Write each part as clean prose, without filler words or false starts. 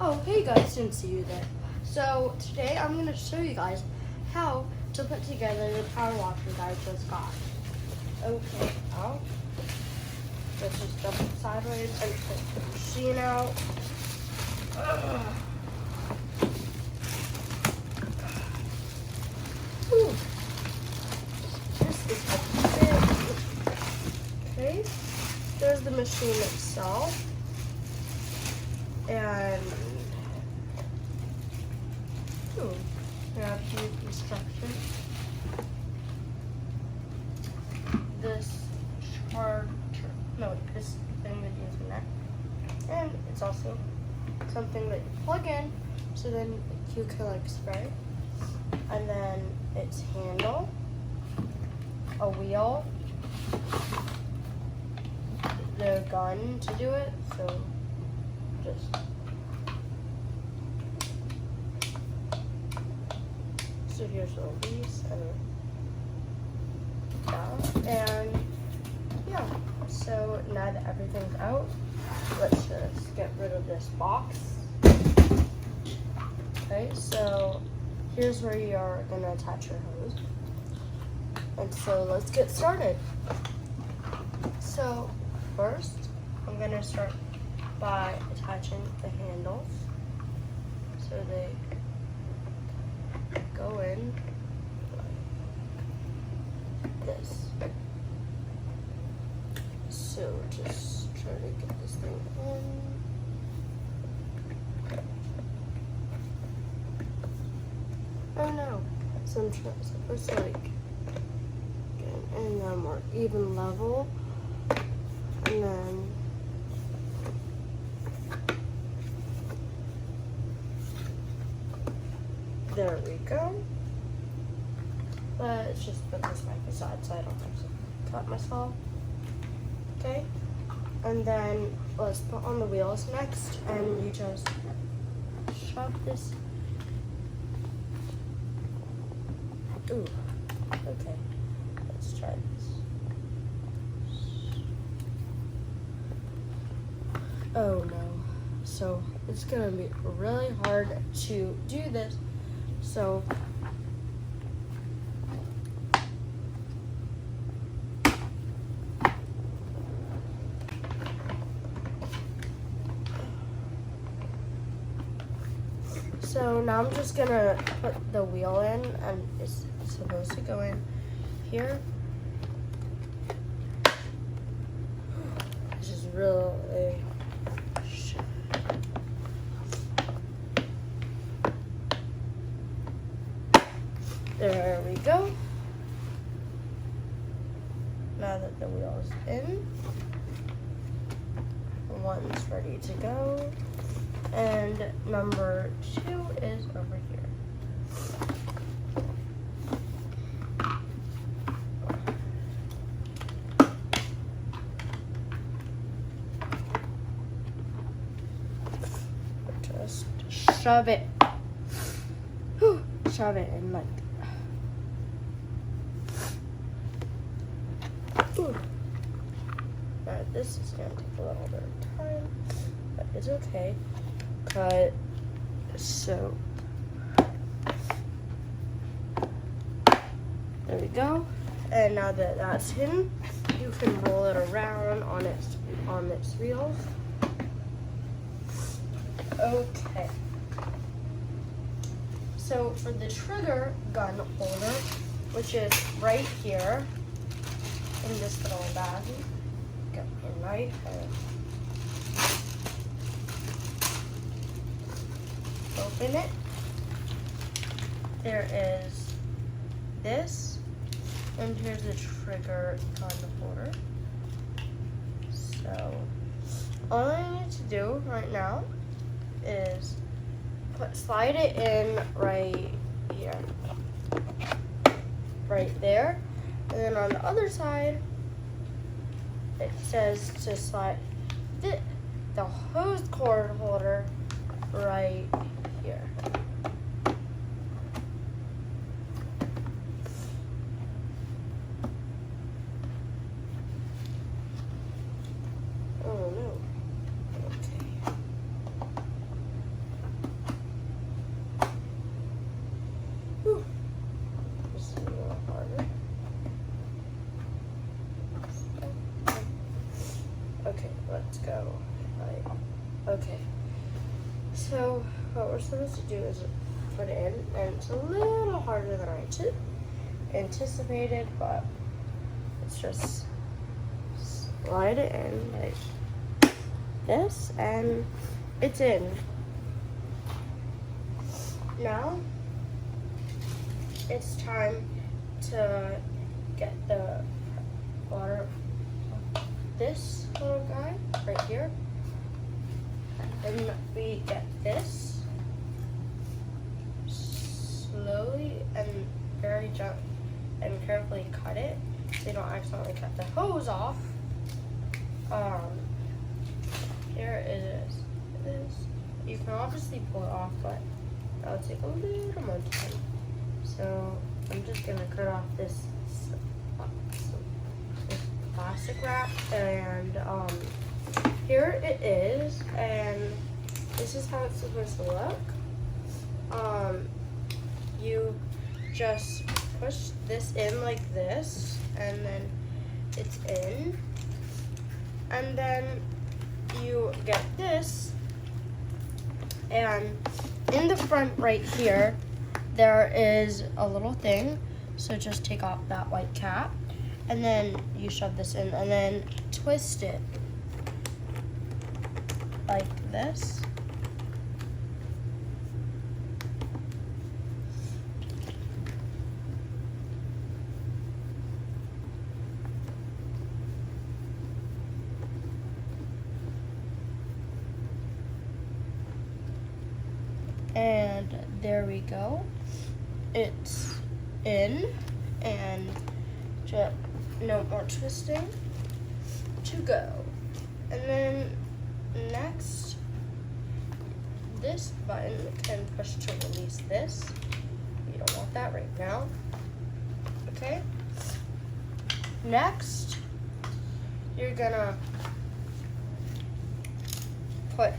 Oh, hey guys, didn't see you there. So today I'm going to show you guys how to put together the power washer that I just got. Okay, now let's just dump it sideways and put the machine out. Whew. This is a bit. Okay, there's the machine itself. And grab the instructions. This this thing that you're using that. And it's also something that you plug in so then you can like spray. And then its handle, a wheel, the gun to do it, so so here's the release and yeah, so now that everything's out, let's just get rid of this box. Okay, so here's where you are going to attach your hose, and so let's get started. So first I'm going to start by attaching the handles so they go in like this. So just try to get this thing in. Oh no, so I'm supposed to like get it in a more even level, and then there we go. Let's just put this back aside so I don't have to cut myself. Okay. And then let's put on the wheels next, and you just shove this. Ooh. Okay. Let's try this. Oh no. So it's gonna be really hard to do this. So now I'm just gonna put the wheel in, and it's supposed to go in here. This is really there we go. Now that the wheel is in, one's ready to go, and number 2 is over here. Just shove it. Shove it in like. Alright, this is gonna take a little bit of time, but it's okay. Cut. So there we go. And now that that's in, you can roll it around on its wheels. Okay. So for the trigger gun holder, which is right here in this little bag, get in right here. Open it. There is this, and here's the trigger gun holder. So all I need to do right now is slide it in right here, right there, and then on the other side it says to slide the hose cord holder right here. Oh no. Okay. Okay, let's go. Okay. So what we're supposed to do is put it in, and it's a little harder than I anticipated, but it's just slide it in like this, and it's in. Now it's time to get the water, this little guy right here, and we get this slowly and very gently and carefully cut it so you don't accidentally cut the hose off. Here it is. You can obviously pull it off, but that'll take a little more time. So I'm just gonna cut off this plastic wrap, and here it is, and this is how it's supposed to look. You just push this in like this, and then it's in, and then you get this, and in the front right here there is a little thing, so just take off that white cap, and then you shove this in, and then twist it like this. And there we go. It's in, and just no more twisting to go. And then next, this button can push to release this. You don't want that right now. Okay. Next, you're gonna put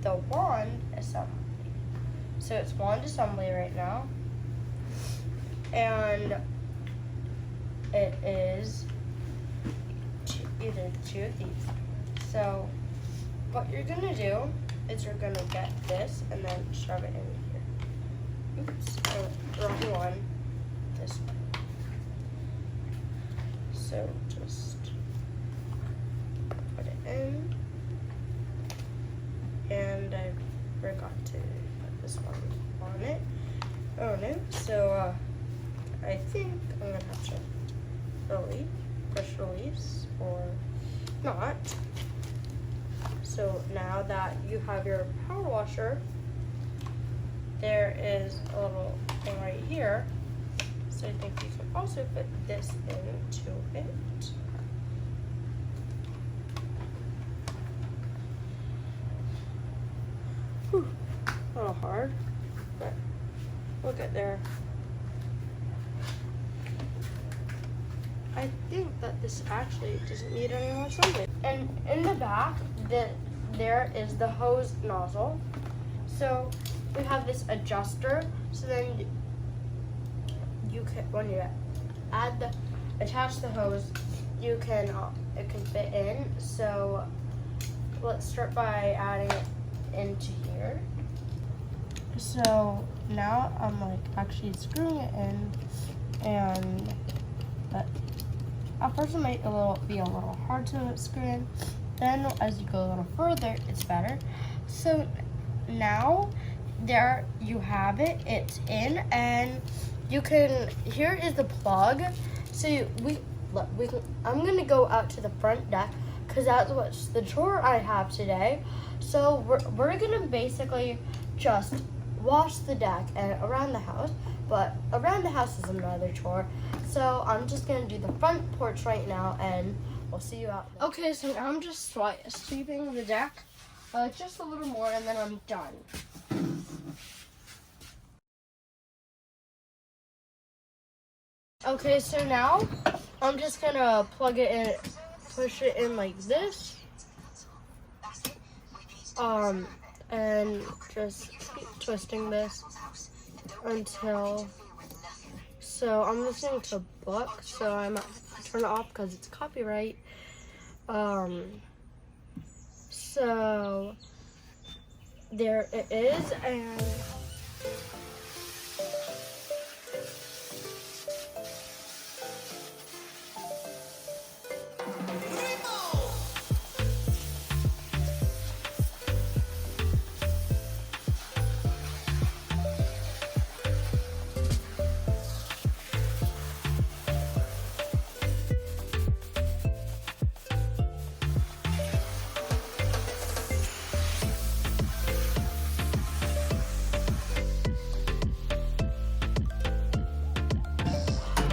the wand assembly. So it's wand assembly right now, and it is either two of these. So what you're gonna do is you're gonna get this and then shove it in here. Oops, wrong one. This one. So just put it in. And I forgot to put this one on it. Oh no, so I think I'm gonna have to push release, or not. So now that you have your power washer, there is a little thing right here. So I think you can also put this into it. Whew, a little hard, but we'll get there. I think that this actually doesn't need any more assembly. And in the back, there is the hose nozzle. So we have this adjuster. So then you can, when you attach the hose, it can fit in. So let's start by adding it into here. So now I'm like actually screwing it in, and at first it might be a little hard to screw in. Then as you go a little further, it's better. So now there you have it. It's in, and you can. Here is the plug. So I'm gonna go out to the front deck because that's what's the chore I have today. So we're gonna basically just wash the deck and around the house, but around the house is another chore. So I'm just gonna do the front porch right now, and we'll see you out there. Okay, so now I'm just sweeping the deck, just a little more, and then I'm done. Okay, so now I'm just gonna plug it in, push it in like this, and just keep twisting this until. So I'm listening to a book, so I might turn it off because it's copyright. So there it is, and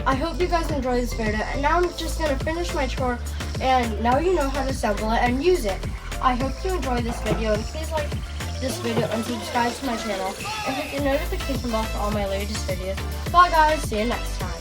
I hope you guys enjoyed this video, and now I'm just going to finish my chore, and now you know how to assemble it and use it. I hope you enjoyed this video, and please like this video and subscribe to my channel, and hit the notification bell for all my latest videos. Bye guys, see you next time.